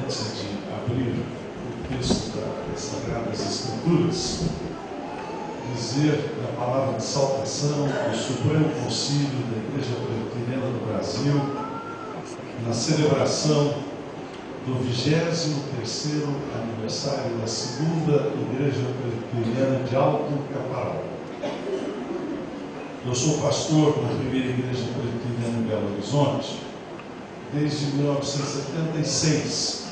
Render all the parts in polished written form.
antes de abrir o texto das Sagradas Escrituras, dizer na palavra de saudação do Supremo Concílio da Igreja Presbiteriana do Brasil, na celebração do 23º aniversário da segunda Igreja Presbiteriana de Alto Caparaó. Eu sou pastor na primeira Igreja Presbiteriana em Belo Horizonte desde 1976.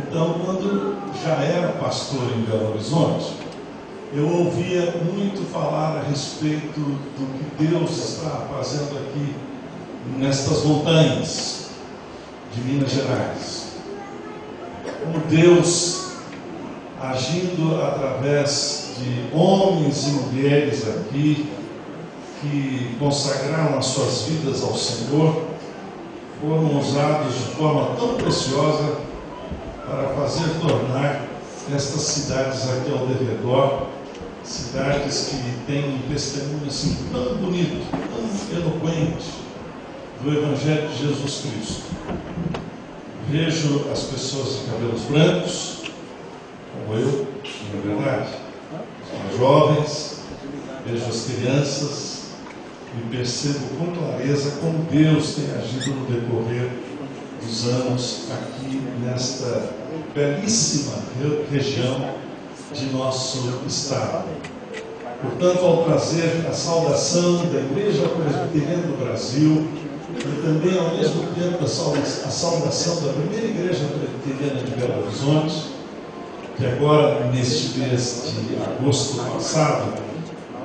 Então, quando já era pastor em Belo Horizonte, eu ouvia muito falar a respeito do que Deus está fazendo aqui nestas montanhas de Minas Gerais. Como Deus agindo através de homens e mulheres aqui que consagraram as suas vidas ao Senhor, foram usados de forma tão preciosa para fazer tornar estas cidades aqui ao redor cidades que têm um testemunho assim tão bonito, tão eloquente do Evangelho de Jesus Cristo. Vejo as pessoas de cabelos brancos, como eu, na verdade, os mais jovens, vejo as crianças e percebo com clareza como Deus tem agido no decorrer dos anos aqui nesta belíssima região de nosso estado. Portanto, ao trazer a saudação da Igreja Presbiteriana do Brasil e também ao mesmo tempo a saudação da primeira Igreja Presbiteriana de Belo Horizonte, que agora neste mês de agosto passado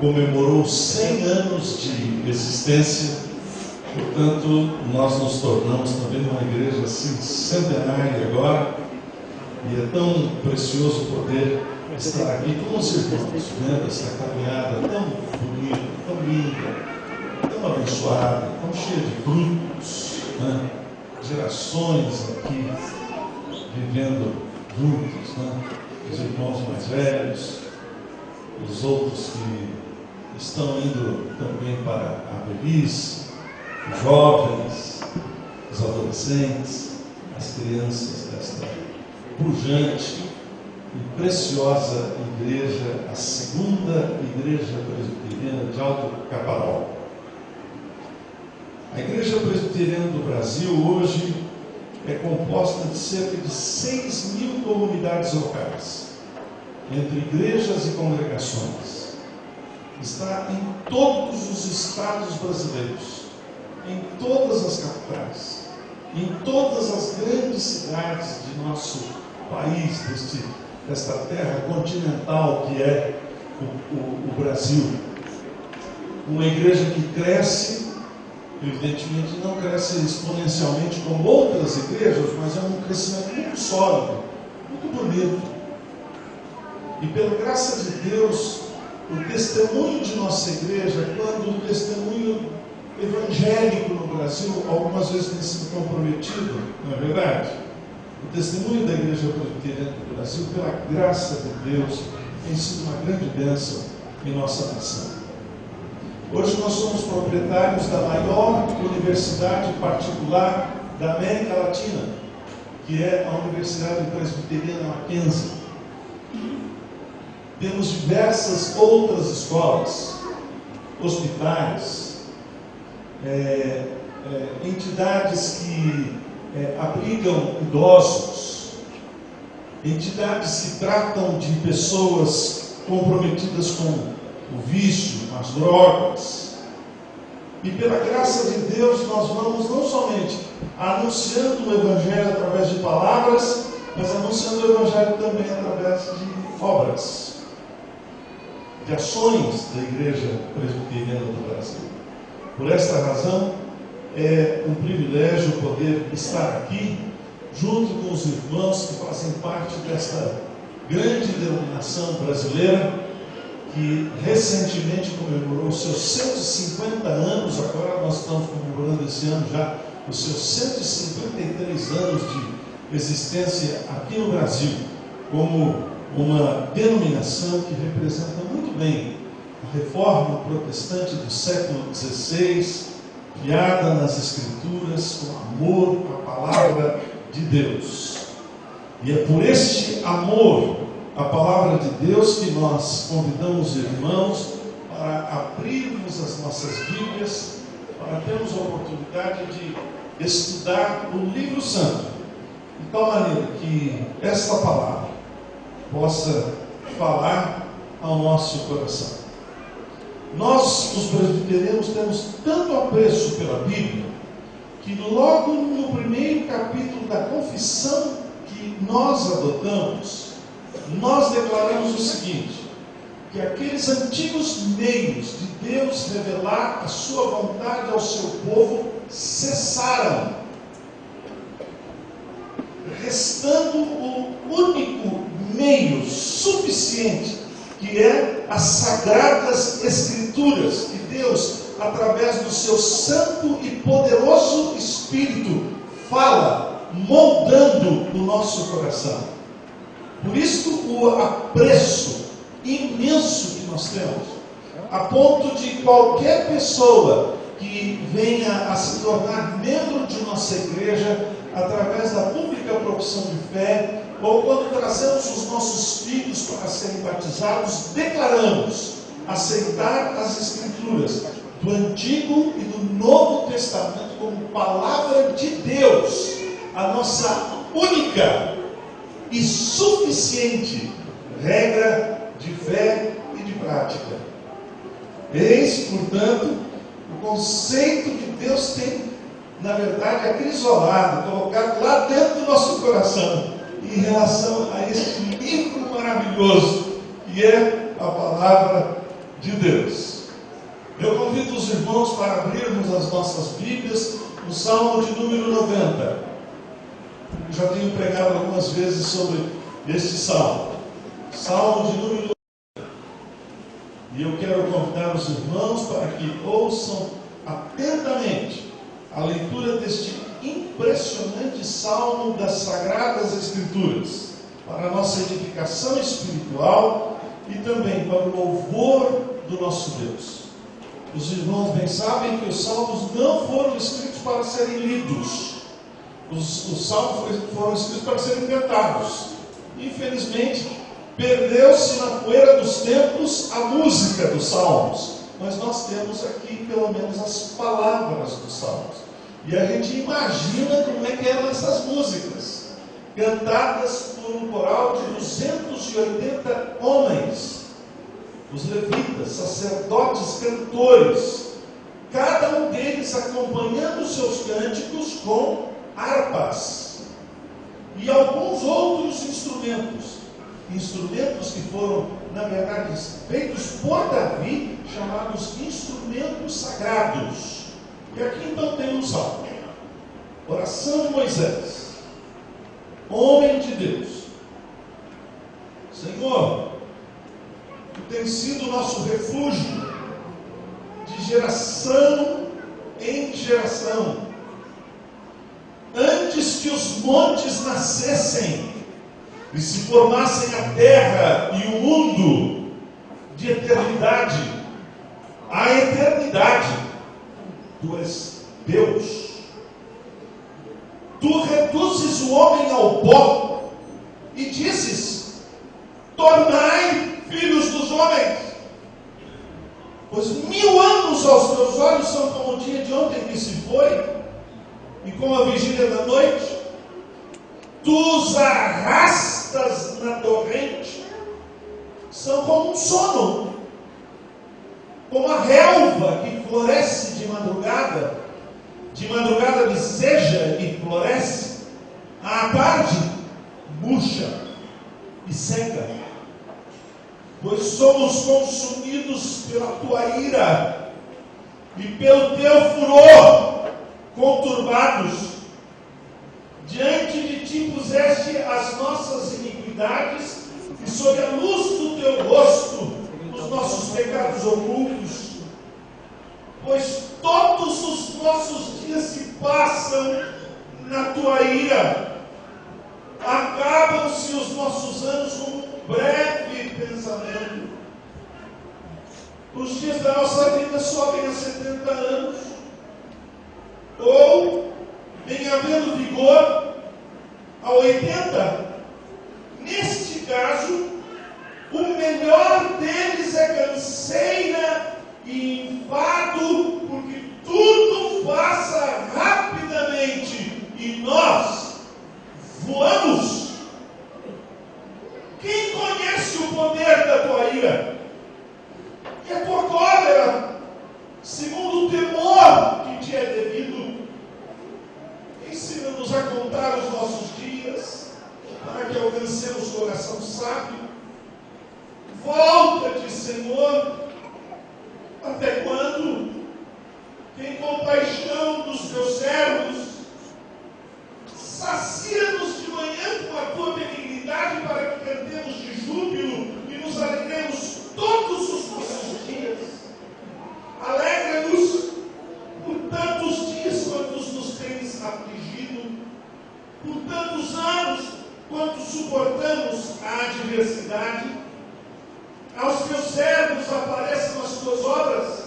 comemorou 100 anos de existência. Portanto, nós nos tornamos também uma igreja assim centenária agora, e é tão precioso poder estar aqui com os irmãos, vendo essa caminhada tão bonita, tão linda, tão abençoada, tão cheia de frutos, né? Gerações aqui vivendo juntos, né? Os irmãos mais velhos, os outros que estão indo também para a velhice, os jovens, os adolescentes, as crianças desta pujante e preciosa igreja, a segunda Igreja Presbiteriana de Alto Caparaó. A Igreja Presbiteriana do Brasil hoje é composta de cerca de 6.000 comunidades locais, entre igrejas e congregações. Está em todos os estados brasileiros, em todas as capitais, em todas as grandes cidades de nosso país, desta terra continental que é o Brasil. Uma igreja que cresce, evidentemente não cresce exponencialmente como outras igrejas, mas é um crescimento muito sólido, muito bonito. E pela graça de Deus, o testemunho de nossa igreja, quando o testemunho evangélico no Brasil, algumas vezes tem sido comprometido, não é verdade? O testemunho da Igreja Presbiteriana do Brasil, pela graça de Deus, tem sido uma grande bênção em nossa nação. Hoje nós somos proprietários da maior universidade particular da América Latina, que é a Universidade Presbiteriana Mackenzie. Temos diversas outras escolas, hospitais, entidades que abrigam idosos, entidades que tratam de pessoas comprometidas com o vício, com as drogas. E pela graça de Deus nós vamos não somente anunciando o Evangelho através de palavras, mas anunciando o Evangelho também através de obras, de ações da Igreja Presbiteriana do Brasil. Por esta razão, é um privilégio poder estar aqui, junto com os irmãos que fazem parte desta grande denominação brasileira, que recentemente comemorou os seus 150 anos, agora nós estamos comemorando esse ano já os seus 153 anos de existência aqui no Brasil, como uma denominação que representa muito bem a reforma protestante do século XVI, guiada nas Escrituras, com amor, com a palavra de Deus. E é por este amor à palavra de Deus que nós convidamos os irmãos para abrirmos as nossas Bíblias, para termos a oportunidade de estudar o livro santo, de tal maneira que esta palavra possa falar ao nosso coração. Nós, os presbiterianos, temos tanto apreço pela Bíblia, que logo no primeiro capítulo da confissão que nós adotamos, nós declaramos o seguinte: que aqueles antigos meios de Deus revelar a sua vontade ao seu povo cessaram, restando o único meio suficiente, que é as Sagradas Escrituras, que Deus, através do seu santo e poderoso Espírito, fala, moldando o nosso coração. Por isso o apreço imenso que nós temos, a ponto de qualquer pessoa que venha a se tornar membro de nossa igreja, através da pública profissão de fé, ou quando trazemos os nossos filhos para serem batizados, declaramos aceitar as Escrituras do Antigo e do Novo Testamento como palavra de Deus, a nossa única e suficiente regra de fé e de prática. Eis, portanto, o conceito que Deus tem, na verdade, acrisolado, colocado lá dentro do nosso coração, em relação a este livro maravilhoso, que é a palavra de Deus. Eu convido os irmãos para abrirmos as nossas Bíblias no Salmo de número 90. Eu já tenho pregado algumas vezes sobre este Salmo. Salmo de número 90. E eu quero convidar os irmãos para que ouçam atentamente a leitura deste impressionante Salmo das Sagradas Escrituras, para a nossa edificação espiritual e também para o louvor do nosso Deus. Os irmãos bem sabem que os salmos não foram escritos para serem lidos. Os salmos foram escritos para serem cantados. Infelizmente, perdeu-se na poeira dos tempos a música dos salmos. Mas nós temos aqui pelo menos as palavras dos salmos. E a gente imagina como é que eram essas músicas, cantadas por um coral de 280 homens, os levitas, sacerdotes, cantores, cada um deles acompanhando seus cânticos com harpas e alguns outros instrumentos que foram, na verdade, feitos por Davi, chamados instrumentos sagrados. E aqui então tem um salmo, oração de Moisés, homem de Deus. Senhor, Tu tens sido o nosso refúgio de geração em geração. Antes que os montes nascessem e se formassem a terra e o mundo, de eternidade a eternidade, Tu és Deus. Tu reduzes o homem ao pó e dizes: tornai filhos dos homens. Pois 1000 anos aos teus olhos são como o dia de ontem que se foi, e como a vigília da noite. Tu os arrastas na torrente, são como um sono, como a relva que floresce de madrugada viceja e floresce, à tarde murcha e seca. Pois somos consumidos pela tua ira e pelo teu furor conturbados. Diante de ti puseste as nossas iniquidades, e sob a luz do teu rosto os nossos pecados ocultos. Pois todos os nossos dias se passam na tua ira, acabam-se os nossos anos como um breve pensamento. Os dias da nossa vida sobem a 70 anos, ou, em havendo vigor, a 80, caso, o melhor deles é canseira e enfado, porque tudo passa rapidamente e nós voamos. Quem conhece o poder da tua ira? E a tua cólera, segundo o temor que te é devido. Ensina-nos a contar os nossos dias, para que alcancemos coração sábio. Volta-te, Senhor, até quando? Tem compaixão dos teus servos. Sacia-nos de manhã com a tua benignidade, para que cantemos de júbilo e nos alegremos todos os nossos dias. Alegra-nos por tantos dias quantos nos tens afligido, por tantos anos quanto suportamos a adversidade. Aos teus servos apareçam as tuas obras,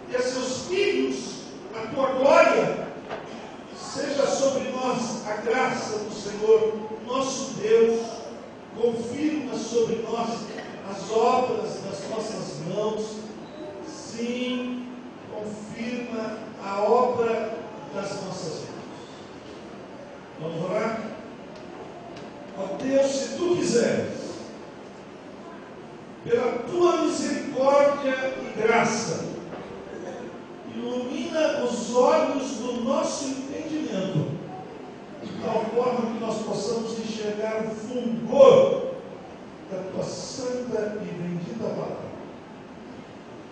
e a seus filhos a tua glória. Seja sobre nós a graça do Senhor, nosso Deus. Confirma sobre nós as obras das nossas mãos. Sim, confirma a obra das nossas mãos. Vamos orar? Ó Deus, se tu quiseres, pela tua misericórdia e graça, ilumina os olhos do nosso entendimento, de tal forma que nós possamos enxergar o fulgor da tua santa e bendita palavra,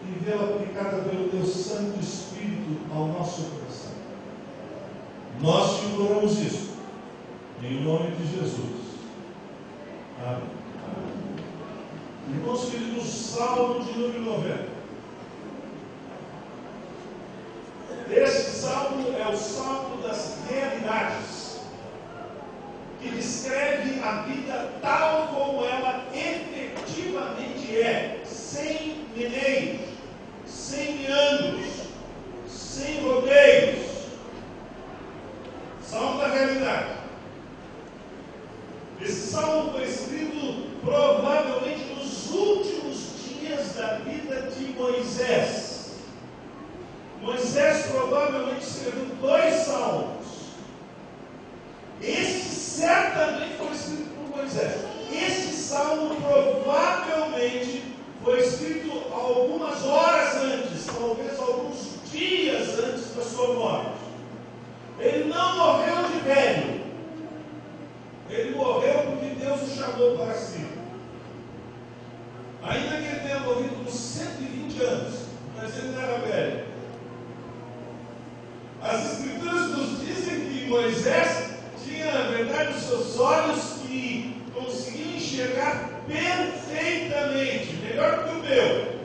e vê-la aplicada pelo teu Santo Espírito ao nosso coração. Nós te imploramos isso, em nome de Jesus. Amém. Irmãos queridos, Salmo de número 90. Este salmo é o salmo das realidades, que descreve a vida tal como ela efetivamente é, sem meneios, sem meandros, sem rodeios. Salmo da realidade. Esse salmo foi escrito provavelmente nos últimos dias da vida de Moisés. Moisés provavelmente escreveu 2 salmos. Esse certamente foi escrito por Moisés. Esse salmo provavelmente foi escrito algumas horas antes, talvez alguns dias antes da sua morte. Ele não morreu de velho. Ele morreu porque Deus o chamou para si. Ainda que ele tenha morrido com 120 anos, mas ele não era velho. As Escrituras nos dizem que Moisés tinha, na verdade, os seus olhos que conseguiam enxergar perfeitamente, melhor que o meu.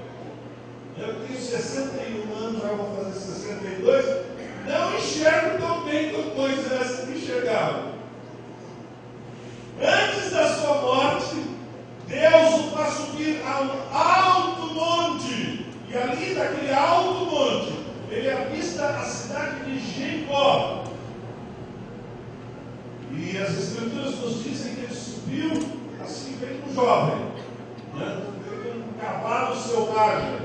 Eu tenho 61 anos, já vou fazer 62, não enxergo tão bem quanto Moisés enxergava. Antes da sua morte, Deus o faz subir a um alto monte, e ali daquele alto monte, ele avista a cidade de Jericó. E as Escrituras nos dizem que ele subiu assim, feito um jovem, né? Feito um cavalo selvagem.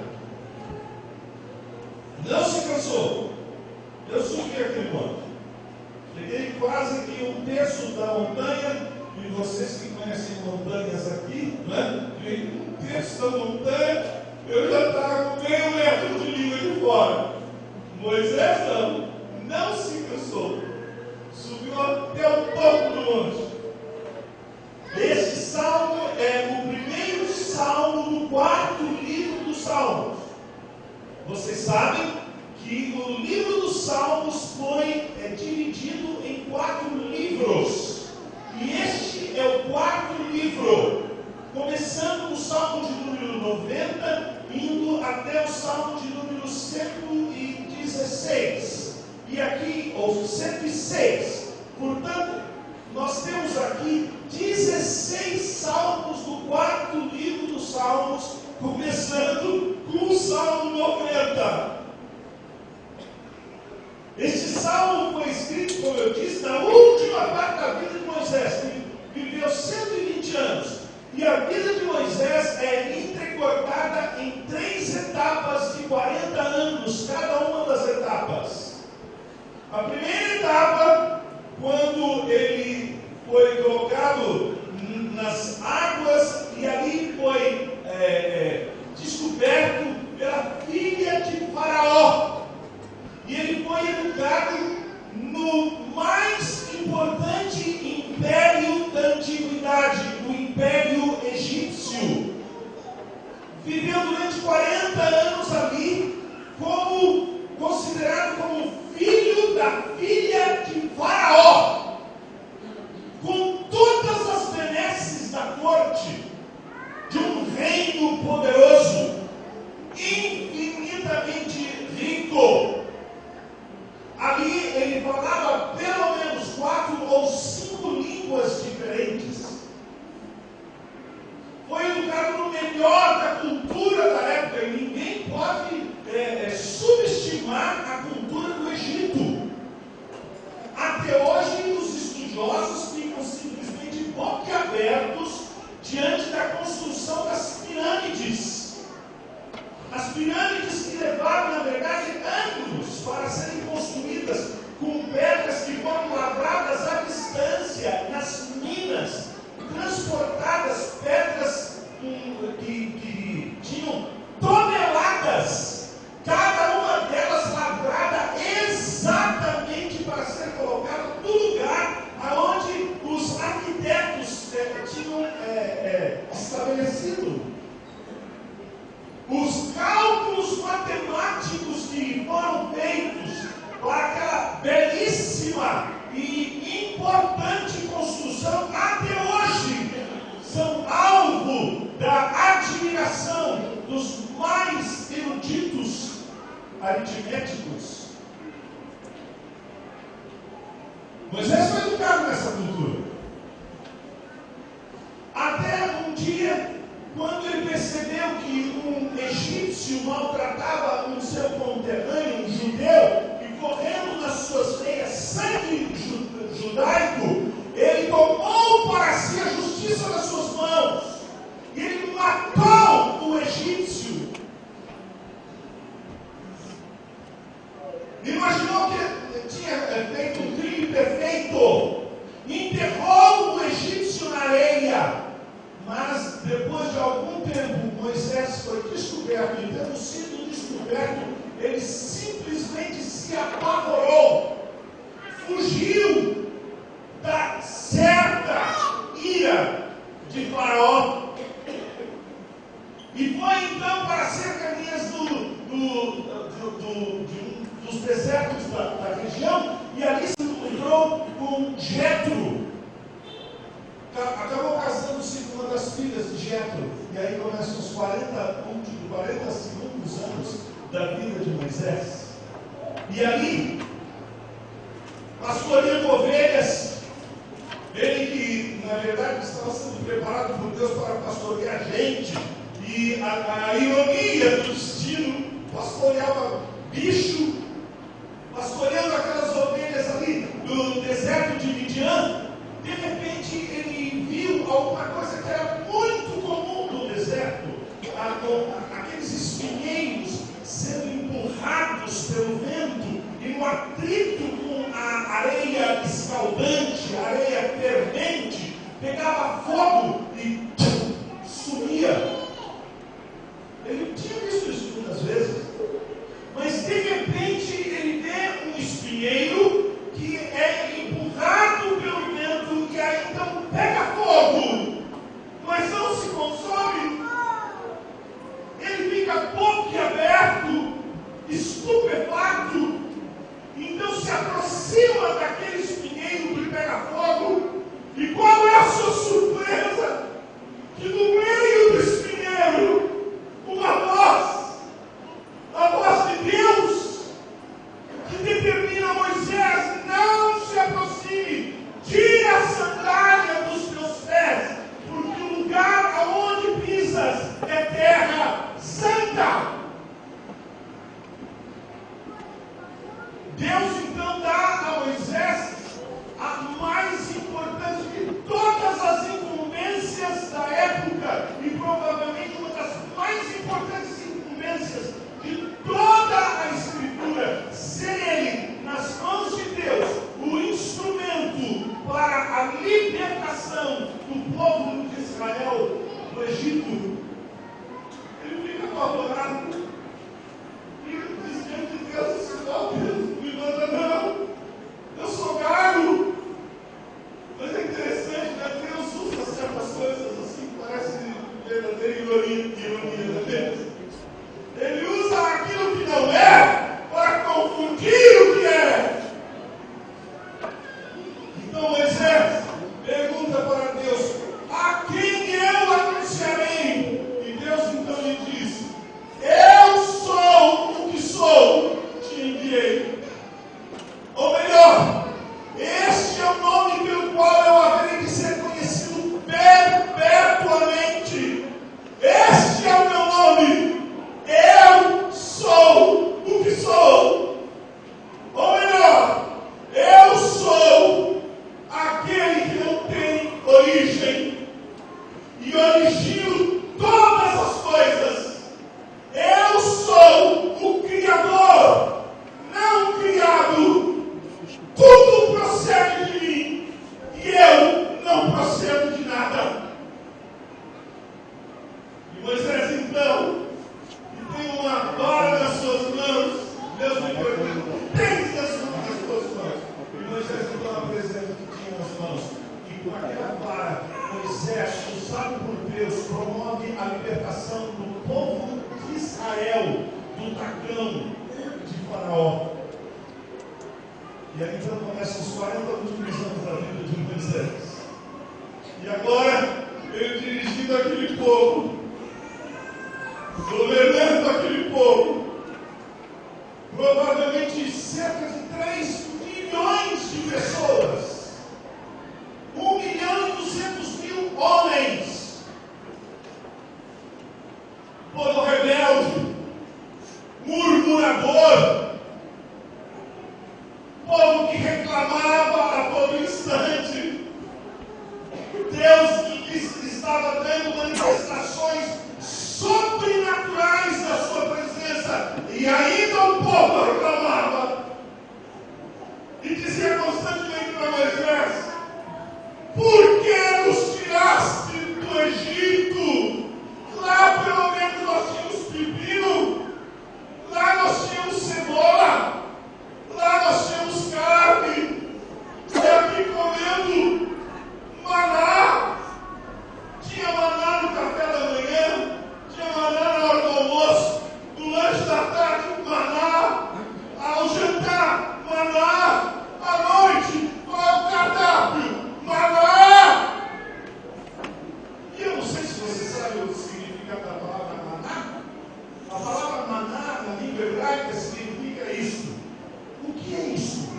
Não se cansou. Eu subi aquele monte. Cheguei quase que um terço da montanha, e vocês que conhecem montanhas aqui, né? Um terço da montanha, eu já estava com meio metro de língua de fora. Moisés não se cansou, subiu até o topo do monte. Este salmo é o primeiro salmo do 4º livro dos Salmos. Vocês sabem que o livro dos Salmos foi dividido em 4 livros, e este é o 4º livro, começando no Salmo de número 90, indo até o Salmo de número 116, e aqui, ou 106. Portanto, nós temos aqui 16 salmos do 4º livro dos Salmos, começando com o Salmo 90. Este salmo foi escrito, como eu disse, na última parte da vida de Moisés, que viveu 120 anos. E A primeira etapa, quando ele foi colocado nas águas e ali foi descoberto pela filha de Faraó. E ele foi educado no mais importante império da antiguidade, o Império Egípcio. Viveu durante 40 anos ali, considerado como filho da filha de Faraó, com todas as benesses da corte de um reino poderoso, infinitamente rico. Ali ele falava pelo menos 4 ou 5 línguas diferentes. Foi educado no melhor da cultura da época, e ninguém pode subestimar a cultura do Egito. Até hoje, os estudiosos ficam simplesmente boquiabertos diante da construção das pirâmides. As pirâmides que levaram, na verdade, anos para serem construídas, com pedras que foram lavradas à distância, nas minas, transportadas, pedras que tinham toneladas, cada uma delas lavrada exatamente para ser colocada no lugar aonde os arquitetos tinham estabelecido. Os cálculos matemáticos que foram feitos para aquela belíssima e importante construção, até hoje, são alvo da admiração dos mais eruditos aritméticos. Moisés foi educado nessa cultura. Até um dia, quando ele percebeu que um egípcio maltratava um seu conterrâneo, um judeu, e correndo nas suas veias sangue judaico, ele tomou para si a justiça nas suas mãos. E ele matou o egípcio. Imaginou que tinha feito um crime perfeito. Enterrou o egípcio na areia. Mas depois de algum tempo, Moisés foi descoberto, e tendo sido descoberto, ele simplesmente se apavorou, fugiu da certa ira de Faraó, e foi então para as cercanias dos desertos da região, e ali se encontrou com Jetro. Acabou casando-se com uma das filhas de Jetro, e aí começam os 40 segundos anos da vida de Moisés. E ali, pastoreando ovelhas, ele que na verdade estava sendo preparado por Deus para pastorear gente, e a ironia do destino, pastoreava bicho, pastoreando aquelas ovelhas ali do deserto de Midian. De repente ele viu alguma coisa que era muito comum no deserto, aqueles espinheiros sendo empurrados pelo vento, e no atrito com a areia escaldante, a areia fervente, pegava fogo e sumia. Ele tinha visto isso muitas vezes, mas de repente ele vê um espinheiro que é empurrado pelo vento, e aí então pega fogo, mas não se consome. Ele fica boquiaberto, estupefato, então se aproxima daquele espinheiro que pega fogo, e qual é a sua surpresa? do Egito, ele fica apavorado. E ele diz diante de Deus assim: ó Deus, me manda não, eu sou gago. Mas é interessante, né? Deus usa certas coisas assim, que parece verdadeira ironia da Deus. Ele usa aquilo que não é para confundir o que é. Então Moisés pergunta para Deus: a quem eu anunciarei? E Deus então lhe diz: eu sou o que sou, te enviei. Ou melhor, este é o nome pelo qual eu haverei de ser conhecido perpetuamente. Este é o meu nome. Eu sou o que sou. Ou melhor, eu sou aquele que não tem origem e origino todas as coisas. Eu sou o Criador, não criado. Tudo procede de mim e eu não procedo de nada. E Moisés então, que tem uma vara nas suas mãos, Deus me pergunta: tens nas tuas mãos? E Moisés então apresenta o que tinha nas mãos. E com aquela vara, Moisés, usado por Deus, promove a libertação do povo de Israel do tacão de Faraó. E aí então começam os 40 últimos anos da vida de Moisés. E agora, ele dirigindo aquele povo, governando aquele povo, provavelmente cerca de 3 milhões de pessoas, 1.200.000 homens, povo rebelde, murmurador, povo que reclamava a todo instante, Deus que estava dando manifestações sobrenaturais da sua presença, e ainda o povo reclamava e dizia constantemente para Moisés: por que nos tiraste do Egito? Lá pelo menos nós tínhamos pepino, lá nós tínhamos cebola, lá nós tínhamos carne, e aqui comendo maná. Tinha maná no café da manhã, tinha maná na hora do almoço, no lanche da tarde, maná, ao jantar, maná, à noite, qual é o cardápio? Maná! E eu não sei se você sabe o significado da palavra maná. A palavra maná, na língua hebraica, significa isso. O que é isso?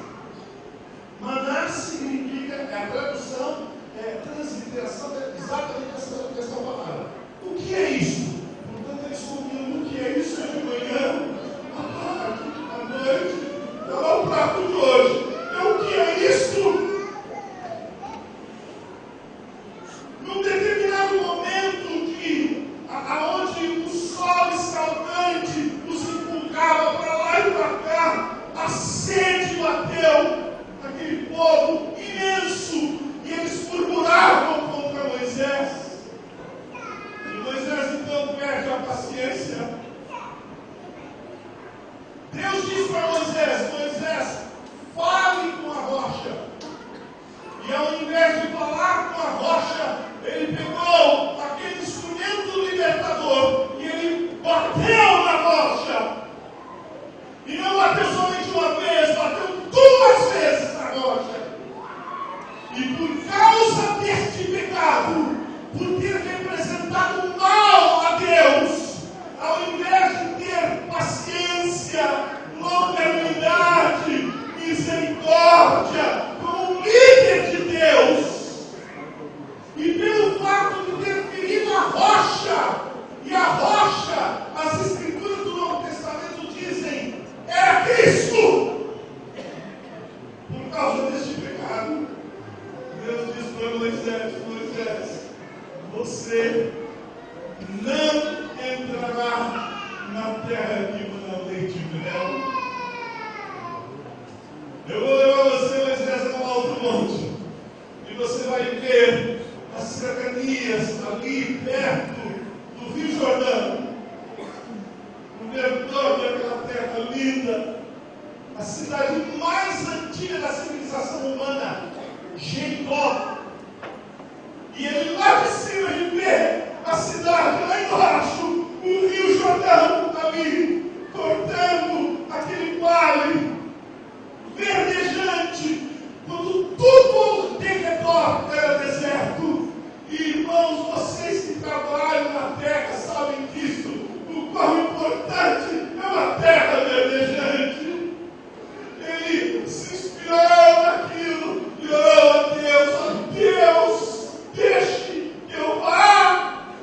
Maná significa, a tradução, transliteração é exatamente essa palavra. O que é isso? Portanto, eles comiam o que é isso de manhã, à noite, é o prato de hoje. O que é isso? Num determinado momento aonde o sol escaldante os empurrava para lá e para cá, a sede bateu naquele povo imenso, e eles murmuravam contra Moisés. E Moisés então perde a paciência. Deus diz para Moisés: Moisés, fale com a rocha. E ao invés de falar com a rocha, ele pegou aquele instrumento libertador e ele bateu na rocha. E não bateu somente uma vez, bateu 2 vezes na rocha. E por causa deste pecado, por ter representado mal a Deus, ao invés de ter paciência, longanimidade, misericórdia, como líder de Deus, e pelo fato de ter ferido a rocha, e a rocha, as escrituras do Novo Testamento dizem, era Cristo. Por causa deste pecado, Deus diz para Moisés: Moisés, você não entrará na terra que mana leite e mel. Eu vou levar você, Moisés, a um alto monte, e você vai ver as cercanias ali perto civilização humana, Jericó. E ele lá de cima de vê a cidade, lá embaixo, o Rio Jordão ali, cortando aquele vale verdejante, quando tudo ao redor era deserto. E, irmãos, vocês que trabalham na terra sabem disso, o quão importante é uma terra verdejante. Ele se inspirou naquilo e orou a Deus: ó Deus, deixe que eu vá.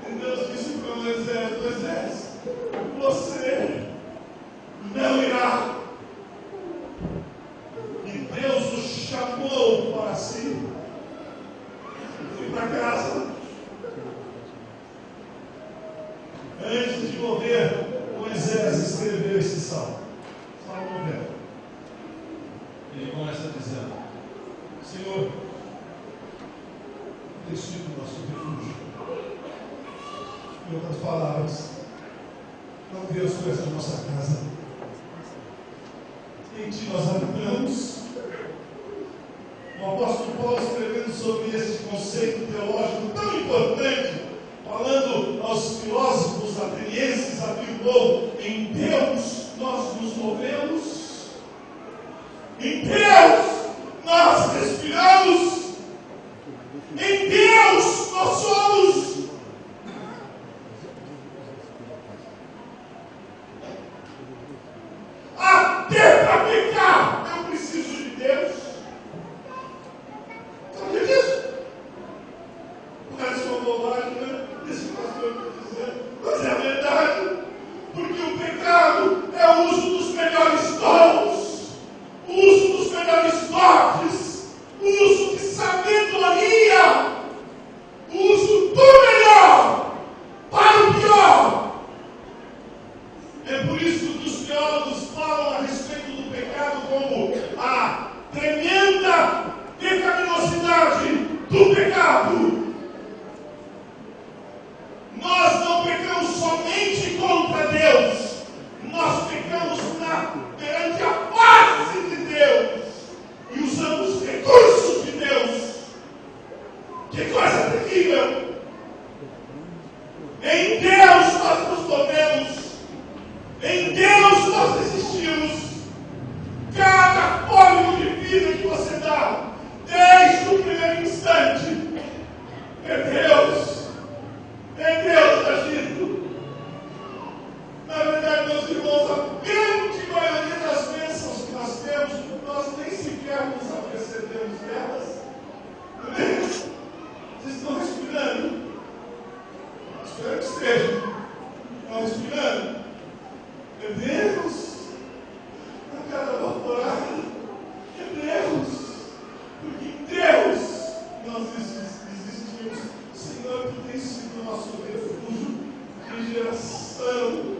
E Deus disse para o exército: você não irá. E Deus o chamou para si. Fui para casa. Antes de morrer, Moisés escreveu esse salmo. Salmo 90. Ele começa dizendo: Senhor, tem sido nosso refúgio. Em outras palavras, não Deus conhece a nossa casa. Em ti nós habitamos. O apóstolo Paulo, escrevendo sobre esse conceito teológico tão importante, falando aos filósofos atenienses, afirmou: em Deus nós nos movemos, em Deus nós respiramos, em Deus nós somos. Até para pecar eu preciso de Deus. Sabe disso? Parece uma bobagem, né? Esse pastor está dizendo, mas é a verdade. Porque o pecado é o uso dos melhores dons, o uso dos melhores dotes, o uso de sabedoria, o uso do melhor para o pior. É por isso que os teólogos falam a respeito do pecado como a tremenda pecaminosidade do pecado. Nós não pecamos somente contra Deus, nós pecamos perante a face de Deus e usamos os recursos de Deus. Que coisa terrível! Em Deus nós nos movemos, em Deus nós existimos. Cada fôlego de vida que você dá, desde o primeiro instante, é Deus agindo. Na verdade, meus irmãos, a grande maioria das bênçãos que nós temos, nós nem sequer nos apercebemos delas. Vocês estão respirando? Espero que estejam. Estão respirando? É Deus. A cada vaporada é Deus. Porque em Deus nós existimos. Senhor, tu tens sido nosso refúgio de geração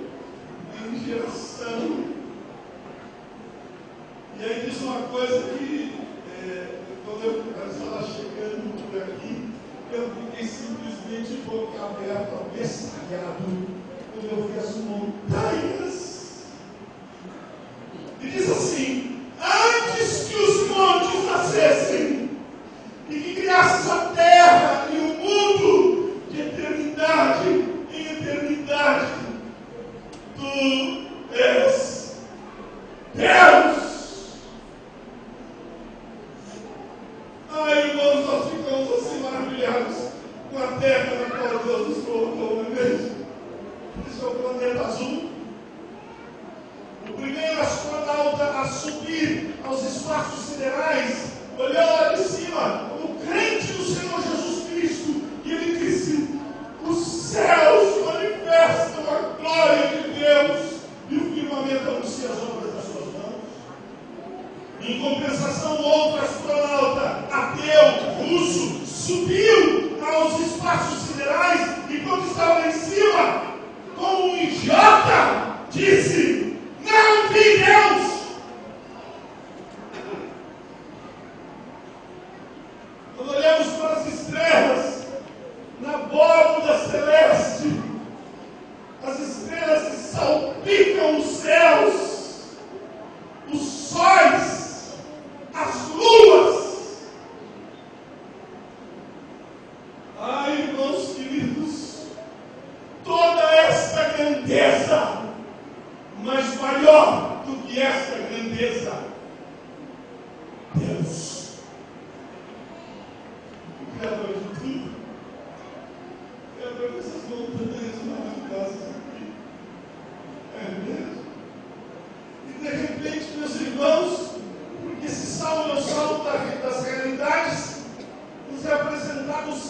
em geração. E aí diz uma coisa que, quando eu estava chegando por aqui, eu fiquei simplesmente de boca aberta, abestalhado, quando eu vi as montanhas. E diz assim: antes que os montes nascessem, e que criasses a terra e o mundo, de eternidade em eternidade, tu és Deus. Ai, irmãos, nós ficamos assim maravilhados com a terra na qual Deus nos colocou, não é mesmo? Esse é o planeta azul. O primeiro astronauta a subir aos espaços siderais olhou lá de cima, como crente no Senhor Jesus Cristo, e ele disse: os céus manifestam a glória de Deus, e o firmamento anuncia as obras das suas mãos. Em compensação, outro astronauta ateu, russo, subiu aos espaços siderais, e quando estava lá em cima, como um idiota, disse: não vi Deus. Quando olhamos para as estrelas na bóveda celeste, as estrelas que salpicam os céus, os sóis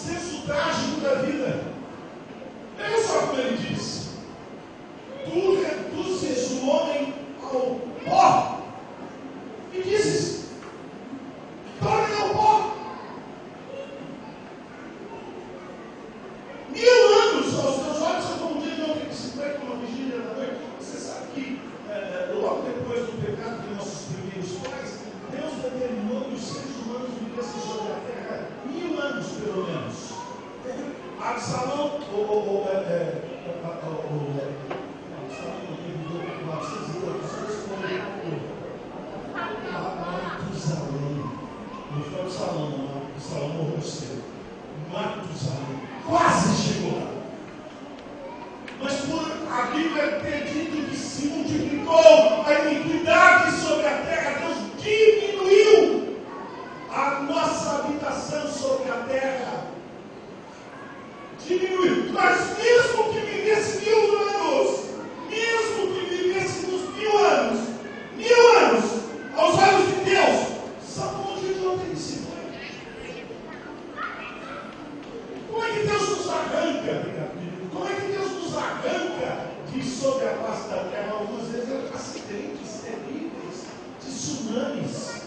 senso trágico da vida. Olha só como ele diz: tu reduzes o homem ao pó e dizes: torne ao pó. 1000 anos aos teus olhos são como um dia de homem que se pega uma vigília da noite. Você sabe que logo depois do pecado de nossos primeiros pais, Deus determinou que os seres humanos vivessem sobre a terra 1000 anos pelo menos. Absalão, não foi Absalão morreu cedo. Matusalém quase chegou lá. Mas por a Bíblia ter dito que se multiplicou a iniquidade sobre a terra, Deus diminuiu a nossa habitação sobre a terra. Diminuiu. Mas mesmo que vivesse 1000 anos, mesmo que vivêssemos 1000 anos, 1000 anos, aos olhos de Deus, são como um dia de ontem que se foi. Como é que Deus nos arranca? Como é que Deus nos arranca de sobre a face da terra? Algumas vezes acidentes terríveis, de tsunamis.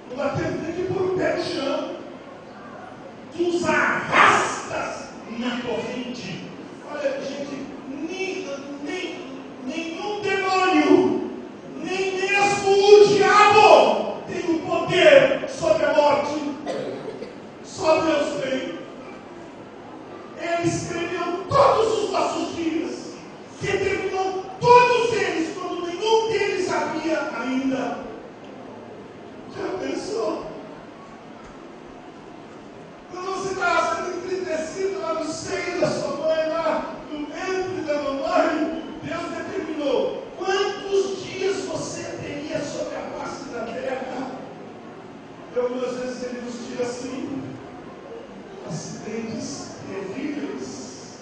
Não dá tempo nem de pôr o pé no chão. Tu os arrastas na corrente. Olha, gente, nenhum demônio, nem mesmo o diabo tem o poder sobre a morte. Só Deus tem. Ele escreveu todos os nossos dias, determinou todos eles, quando nenhum deles havia ainda. Já pensou? Quando você está sendo entristecido lá no seio da sua mãe, lá no ventre da mamãe, Deus determinou quantos dias você teria sobre a face da terra. E algumas vezes ele nos tira assim, acidentes terríveis.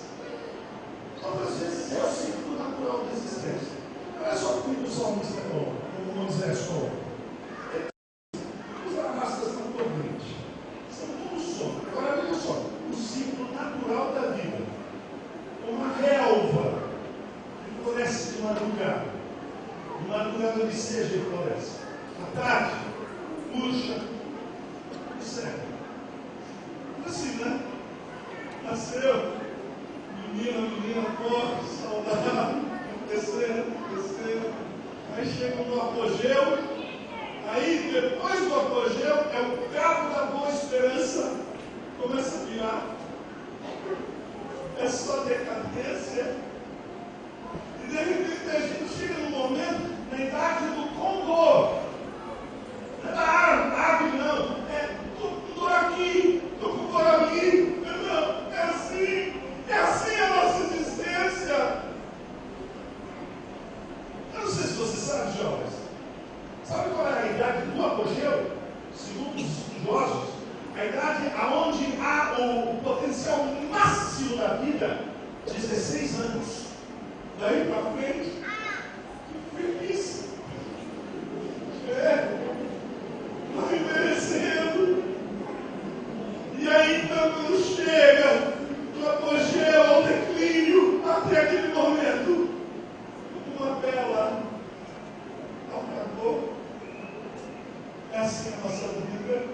Outras vezes é o ciclo natural da existência. Olha só como o salmista falou, como Moisés falou. Os arrastas na corrente. São como sono. Agora veja só, o ciclo natural da vida. Uma relva que floresce de madrugada. De madrugada ele seja e floresce. À tarde, murcha e seca. Assim, né? Nasceu, menina, forte, saudável, crescendo. Aí chega no apogeu. Aí, depois do apogeu, é o cabo da boa esperança. Começa a virar. É só decadência. E de repente a gente chega num momento, na idade do condor. Não é da árvore, não. Estou aqui, estou com dor ali. Não, é assim a nossa existência. Eu não sei se você sabe, jovens. Sabe qual é a idade do apogeu? Segundo os estudiosos, a idade aonde há o potencial máximo da vida, 16 anos. Daí para frente, que feliz. Vai envelhecendo. E aí, então, quando chega do apogeu ao declínio, até aquele momento, uma bela acabou. É assim a nossa vida.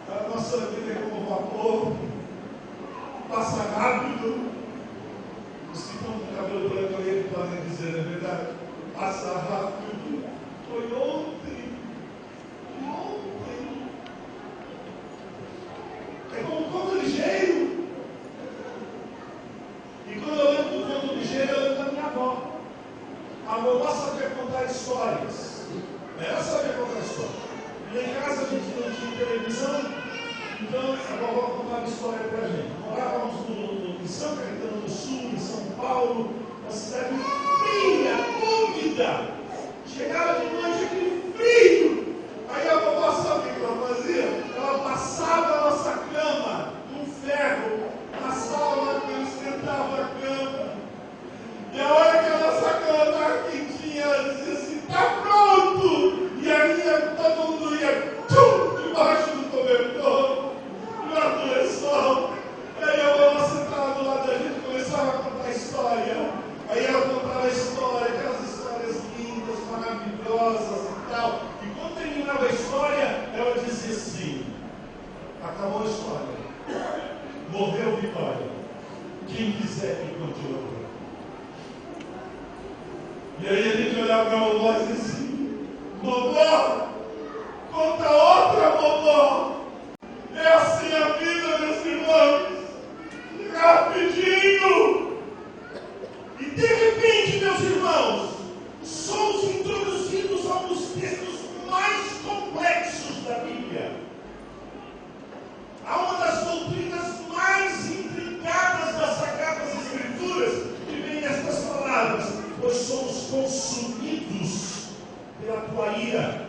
A nossa vida é como vapor, passa rápido. Os que estão com o cabelo branco ali podem dizer, não é verdade? Passa rápido. Foi ontem. É como um conto ligeiro. E quando eu lembro do conto ligeiro, eu lembro da minha avó. A vovó sabia contar histórias. Ela sabia contar histórias. Lá em casa a gente não tinha televisão, então a vovó contava história para a gente. Morávamos em São Caetano do Sul, em São Paulo, uma cidade fria, úmida. Chegava de noite aquele frio. Aí a vovó sabe o que ela fazia? Ela passava a nossa cama com ferro, passava a cama, esquentava a cama. E a hora que a nossa cama estava quentinha, ela dizia assim, está pronto! E aí todo mundo ia debaixo do cobertor. E aí a gente olhava para a vovó e dizia assim: vovó, conta outra, vovó. É assim a vida, meus irmãos. Rapidinho. E de repente, meus irmãos, somos introduzidos a um dos textos mais complexos da Bíblia, a uma das doutrinas mais intricadas das Sagradas Escrituras, que vem nestas palavras: pois somos consumidos pela tua ira,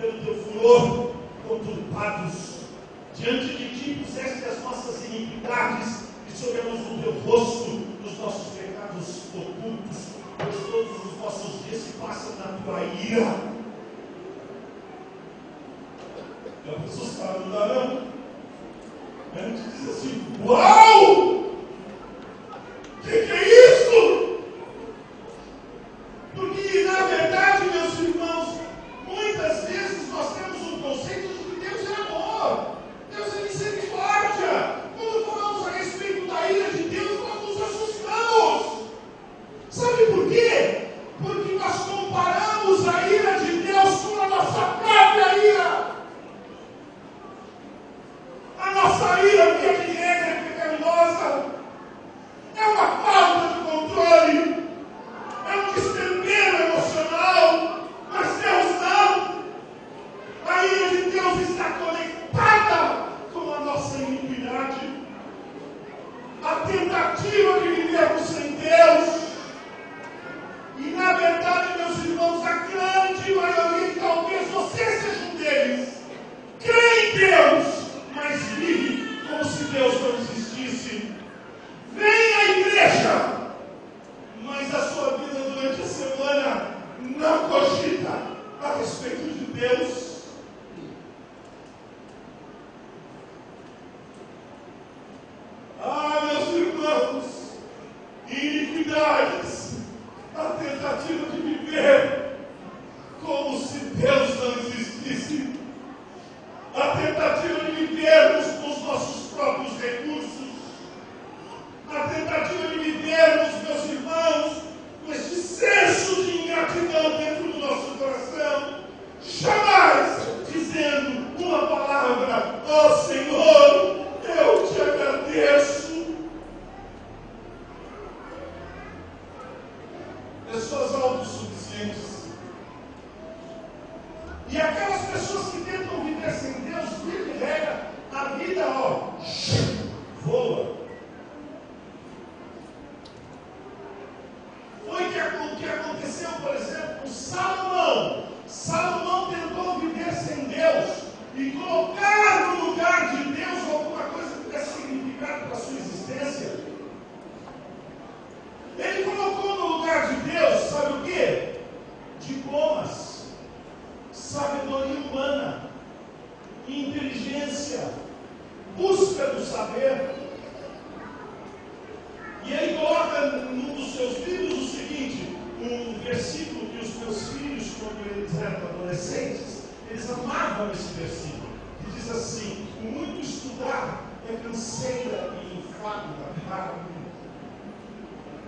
pelo teu furor, conturbados. Diante de ti puseste as nossas iniquidades e olhamos no teu rosto dos nossos pecados ocultos, pois todos os nossos dias se passam na tua ira. E a pessoa fala: não dá não. A gente diz assim: uau! O que é isso? Porque na verdade, meus irmãos, muitas vezes nós temos um conceito de que Deus é amor, Deus é misericórdia. Quando falamos a respeito da ira de Deus, nós nos assustamos. Sabe por quê? Porque nós comparamos a ira de Deus com a nossa própria ira. A nossa ira, via de regra, é pecaminosa. É uma falta de controle. É um destempero emocional. Mas Deus não. A ira de Deus está conectada com a nossa iniquidade. A tentativa de vivermos sem Deus. E na verdade, meus irmãos, a grande maioria, que talvez você seja um deles, crê em Deus, mas vive como se Deus não existisse. Vem à igreja, mas a sua vida durante a semana não cogita a respeito de Deus. Ah, meus irmãos, iniquidades, a tentativa de viver como se Deus não existisse, a tentativa de vivermos com os nossos próprios recursos, a tentativa de vivermos, meus irmãos, com esse senso de ingratidão dentro do nosso coração, jamais dizendo uma palavra: ó Senhor, eu te agradeço. Pessoas autossuficientes. E aquelas pessoas que tentam viver sem Deus, via de regra, a vida, ó, voa. Foi o que aconteceu, por exemplo, com Salomão. Salomão tentou viver sem Deus e colocar no lugar de Deus alguma coisa que tivesse significado para a sua existência. Ele colocou no lugar de Deus, sabe o quê? Diplomas, sabedoria humana, inteligência, busca do saber. E ele coloca num dos seus livros o seguinte, um versículo que os meus filhos, quando eles eram adolescentes, eles amavam esse versículo, que diz assim: o muito estudar é canseira e enfado da carne.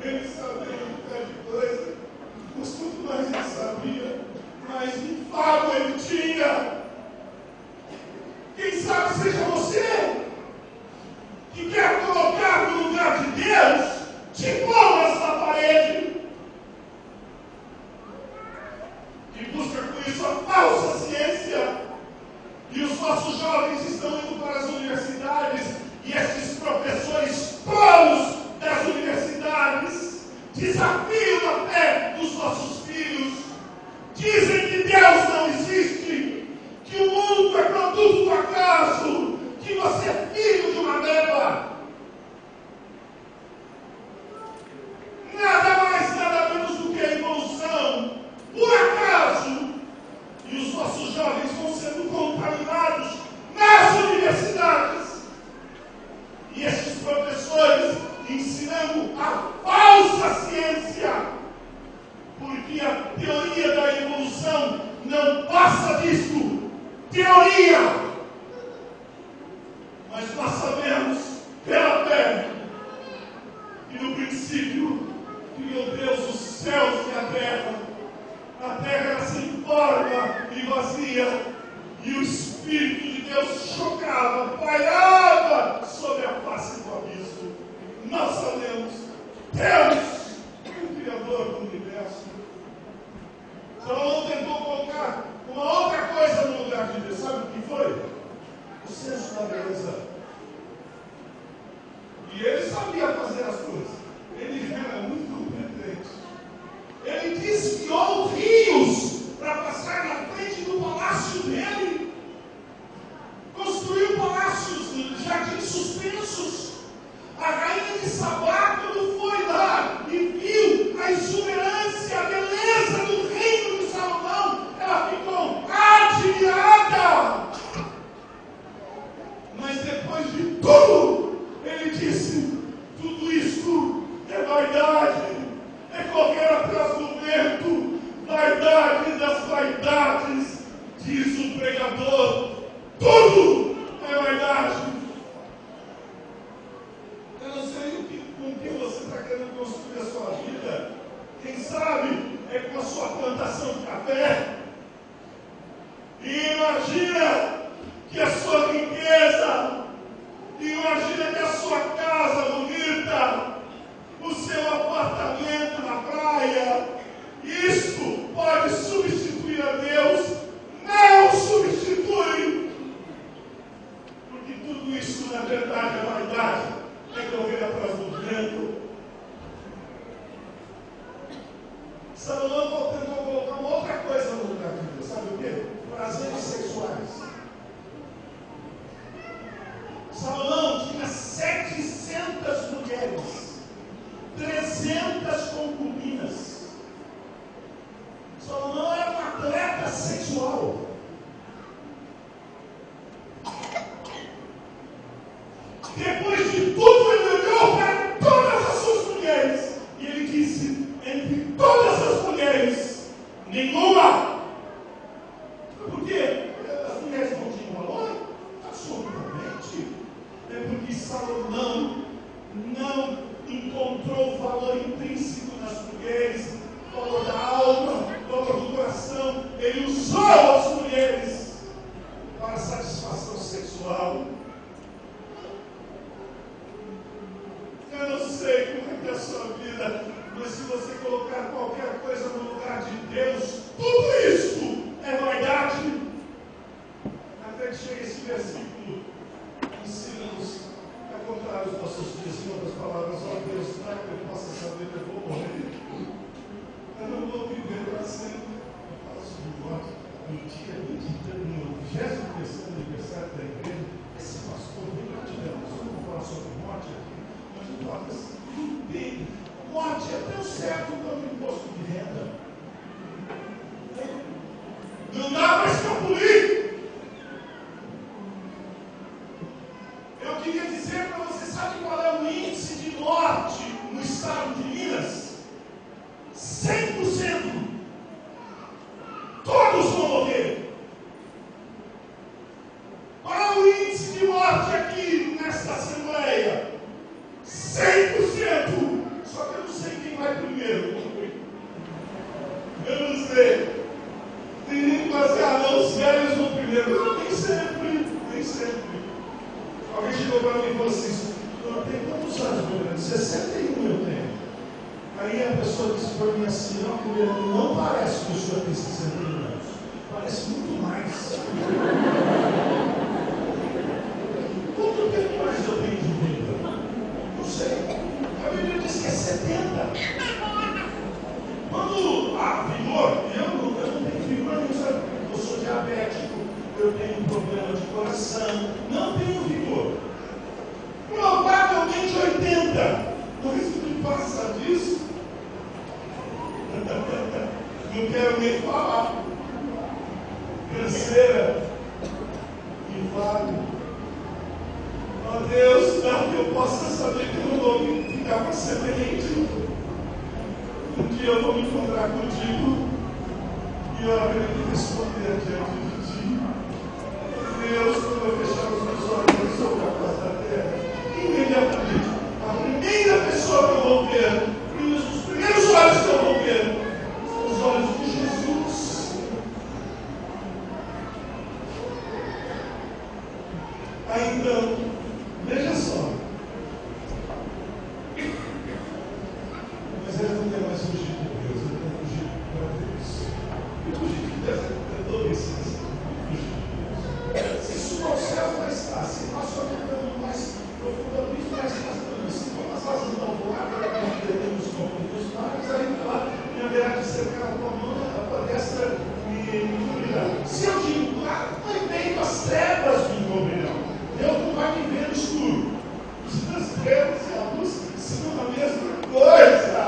Ele sabia um bocado de coisa, mas quanto mais ele sabia, mais enfado ele tinha. Quem sabe seja você que quer colocar no lugar de Deus diplomas na parede, que busca com isso a falsa ciência. E os nossos jovens estão indo para as universidades, e esses professores tolos das universidades desafiam a fé dos nossos filhos, dizem que Deus não existe, que o mundo é produto do acaso, que você é filho de uma beba. Nada mais, nada menos do que a evolução, por acaso. E os nossos jovens vão sendo contaminados nas universidades. E esses professores ensinando a falsa ciência, porque a teoria da evolução não passa disso. Teoria! Mas nós sabemos, pela fé, que no princípio criou Deus os céus e a terra. glória, e o Espírito de Deus chocava, pairava sobre a face do abismo. Nós sabemos, Deus, o Criador do universo. Salomão tentou colocar uma outra coisa no lugar de Deus. Sabe o que foi? O senso da beleza. E ele sabia fazer as coisas. Ele era muito competente. Ele desviou rios para passar na frente do palácio dele. Construiu palácios, jardins suspensos. A rainha de Sabá, quando foi lá e viu a exuberância, a beleza do reino de Salomão, ela ficou admirada. Mas depois de tudo, ele disse: tudo isso é vaidade, é correr atrás do vento, vaidade das vaidades, diz o pregador. Tudo é vaidade. Eu não sei com que você está querendo construir a sua vida. Quem sabe é com a sua plantação de café. E imagina que a sua riqueza, imagina que a sua casa bonita, o seu apartamento na praia, isto pode substituir a Deus. Não substitui. Porque tudo isso na verdade é vaidade. É correr atrás do vento. Salomão tentou colocar uma outra coisa no lugar de Deus. Sabe o quê? Prazeres sexuais. Salomão tinha 700 mulheres, 300 concubinas. Salomão era um atleta sexual. Depois de tudo, ele olhou para todas as suas mulheres e ele disse: entre todas as mulheres, nenhuma. Por quê? As mulheres não tinham valor? Absolutamente. É porque Salomão não encontrou o valor intrínseco nas mulheres, o valor da alma, o valor do coração. Ele usou as mulheres para satisfação sexual. Eu não sei como é que é a sua vida, mas se você colocar qualquer coisa no lugar de Deus, tudo isso é vaidade. Até que chega esse versículo, ensina-nos a contar os nossos dias. Em outras palavras, ó Deus, para que eu possa saber que eu vou morrer. Eu não vou viver para sempre. Eu faço de voto no dia 23, no 23º aniversário da igreja. Esse pastor vem lá de Deus. Vamos falar sobre morte aqui. Morte é tão certo quanto o imposto de renda. Não dá para escapulir. Eu queria dizer para você, sabe qual é o índice de morte no estado de Minas? 100%. Todos vão morrer. Qual é o índice de morte aqui nesta Assembleia? 100%! Só que eu não sei quem vai primeiro. Eu não sei. Tem nem que fazer, não, os velhos vão primeiro. Nem sempre, nem sempre. Alguém chegou para mim e falou assim: eu tenho quantos anos, meu Deus? 61 eu tenho. Aí a pessoa disse para mim assim: não parece que o senhor tem 61 anos. Parece muito mais. Quanto tempo mais eu tenho de vida? Não sei. A Bíblia diz que é 70. Quando vigor, eu não tenho vigor nenhum, eu sou diabético, eu tenho problema de coração, não tenho vigor. Provavelmente 80. Mas se me passa disso, não quero nem falar. Canseira, inválido. Ó Deus, dá que eu possa saber que eu não vou ficar para semente. Um dia eu vou me encontrar contigo e eu haverei responder diante de ti. Deus, quando eu fechar os meus olhos, eu sou capaz da terra. Imediatamente, a primeira pessoa que eu vou ver, os primeiros olhos que eu vou ver, são os olhos de Jesus. Aí então, veja só. Mas ele não quer mais fugir de Deus, ele quer fugir para Deus. E fugir de Deus é adolescência. Se suba ao céu, vai estar. Se nós sonhamos mais profundamente, vai estar. Se for nas asas da alvorada, nós teremos compromissos mares, aí lá, me haverá de cercar a tua mão, a tua destra me cobrirá. Se eu digo, lá, vai bem as trevas me cobrirão. Deus não vai me ver no escuro. As trevas e a luz são a mesma coisa.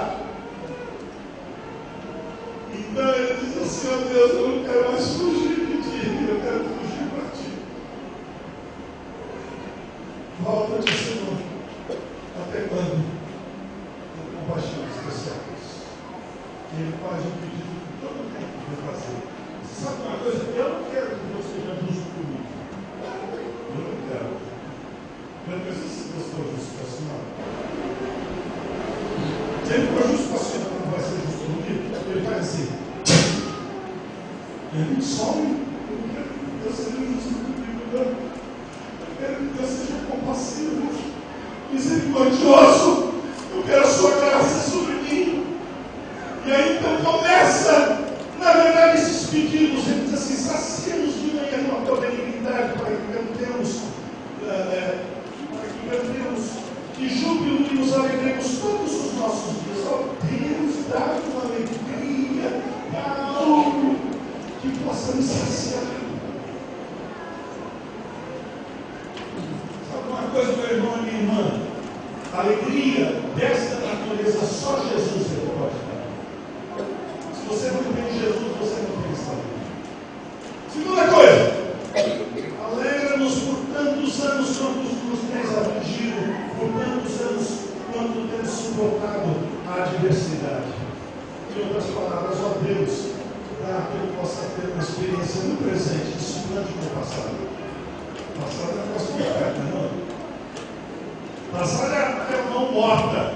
Então ele diz assim: ó Deus, eu não quero mais fugir de ti, eu quero fugir para ti. Volta-te, Senhor, até quando eu compaixão dos teus servos. E ele faz um pedido que todo mundo tem que fazer. Você sabe uma coisa? Eu não quero que Deus seja justo comigo. Eu não quero. Mas não sei se Deus for justo com a senhora. Se ele for justo com a senhora, não vai ser justo comigo. Ele faz assim. Ele some. Eu não quero que Deus seja justo comigo, não. Eu quero que Deus seja compassivo, misericordioso. Eu quero a sua graça sobre mim. E aí então começa, na verdade, esses pedidos. Ele diz assim: sacia-nos de manhã com a tua benignidade, para que cantemos, de júbilo e nos alegremos todos os nossos dias. Ó Deus, dá uma alegria, algo que possa me saciar. Sabe uma coisa, meu irmão e minha irmã? Alegria desta natureza só Jesus pode dar. Se você não tem Jesus, você não tem essa alegria. Segunda coisa, alegra-nos por tantos anos quanto nos tens afligido, por tantos anos quanto temos suportado a adversidade. Em outras palavras, ó Deus, dá que eu possa ter uma experiência no presente, desfrutando do passado. O passado é a nossa verdade, não é? Passado é a mão morta,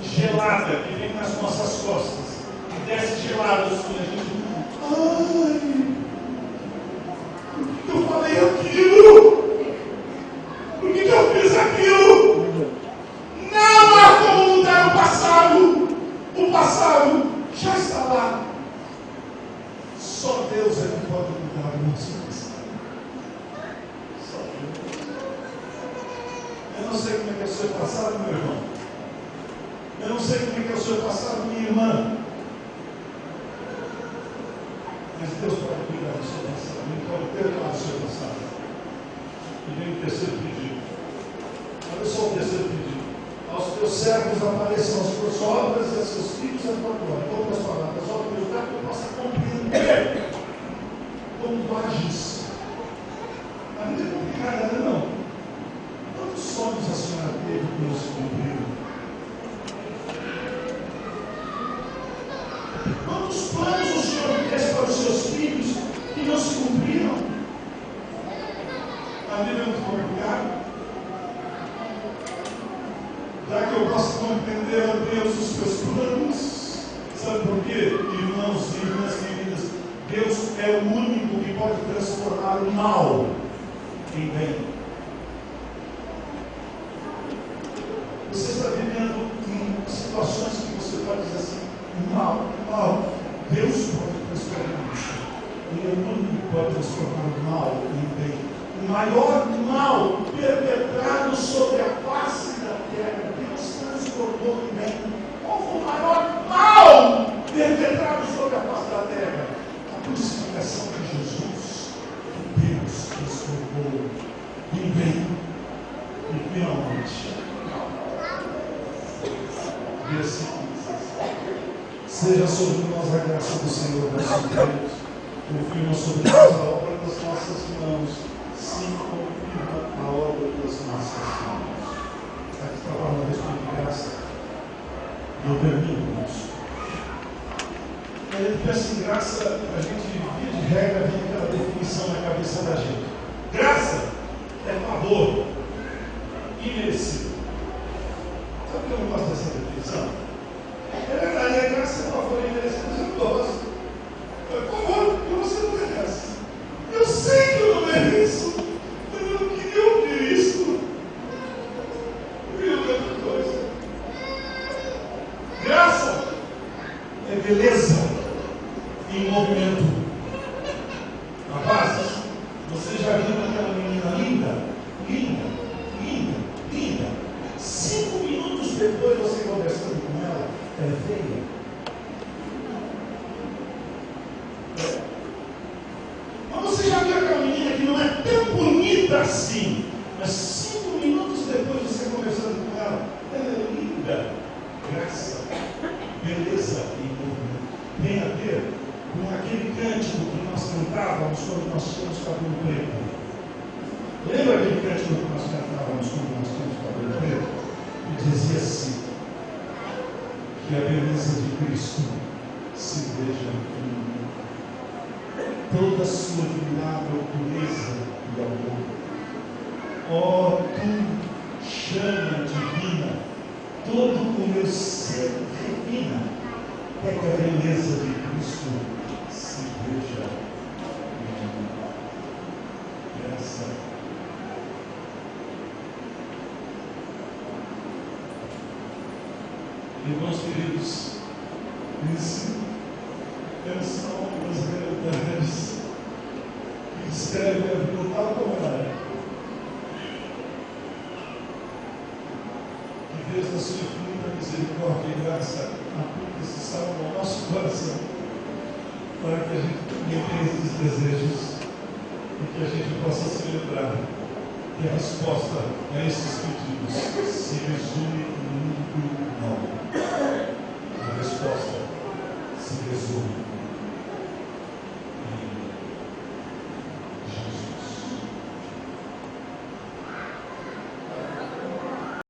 gelada, que vem nas nossas costas, que desce gelada sobre a gente. Ai, eu falei aquilo? Por que eu fiz aquilo? Não há como mudar o passado. O passado já está lá. Só Deus é que pode mudar o nosso passado. Só Deus. Eu não sei como é que é o seu passado, meu irmão. Eu não sei como é que é o seu passado, minha irmã. Mas Deus pode cuidar do seu passado. Ele pode perdoar o seu passado. E vem o terceiro pedido. Olha só o terceiro pedido. Aos teus servos apareçam as tuas obras e a seus filhos a tua glória. Em outras palavras, ó Deus, dá que eu possa compreender como tu ages. A vida é complicada, não? Quantos sonhos a senhora teve que não se cumpriram? Quantos planos o Senhor fez para os seus filhos que não se cumpriram? A vida é muito complicada. Para que eu possa compreender, ó Deus, os teus planos. Sabe por quê? Irmãos e irmãs queridas, Deus é o único que pode transformar o mal em bem. Você está vivendo em situações que você pode dizer assim: mal. Deus pode transformar isso. Ele é o único que pode transformar o mal em bem. O maior mal perpetrado sobre a face da terra, Deus transformou em bem. Qual foi o maior mal perpetrado sobre a face da terra? A crucificação de Jesus. Deus transformou em bem. E finalmente, versículo 16. Seja sobre nós a graça do Senhor nosso Deus. Confirma sobre nós a obra das nossas mãos. Sim, confirma a obra das nossas mãos. Aqui está a palavra de graça. Eu termino com isso. Quando a gente pensa em graça, a gente, via de regra, vem aquela definição na cabeça da gente. Graça é favor imerecido. Sabe que eu não gosto dessa definição? É verdade, a graça é favor imerecido. Mas eu gosto. Por favor, porque você não merece. Eu sei assim, mas 5 minutos depois de você conversando com ela é linda. Graça, beleza e envolvimento. Tem a ver com aquele cântico que nós cantávamos quando nós tínhamos cabelo preto. Lembra aquele cântico que nós cantávamos quando nós tínhamos cabelo preto? E dizia assim: que a beleza de Cristo se veja em mim. Toda a sua admirável pureza e amor. Ó, tu, chama divina, todo o meu ser refina, para que a beleza de Cristo se veja em mim. Graça. Irmãos queridos, esse canção das que descreve a vida tal como ela é. Que Deus, na sua infinita misericórdia e graça, aplique esse salmo ao nosso coração, para que a gente tenha esses desejos e que a gente possa celebrar que a resposta a esses pedidos se resume em um único nome. A resposta se resume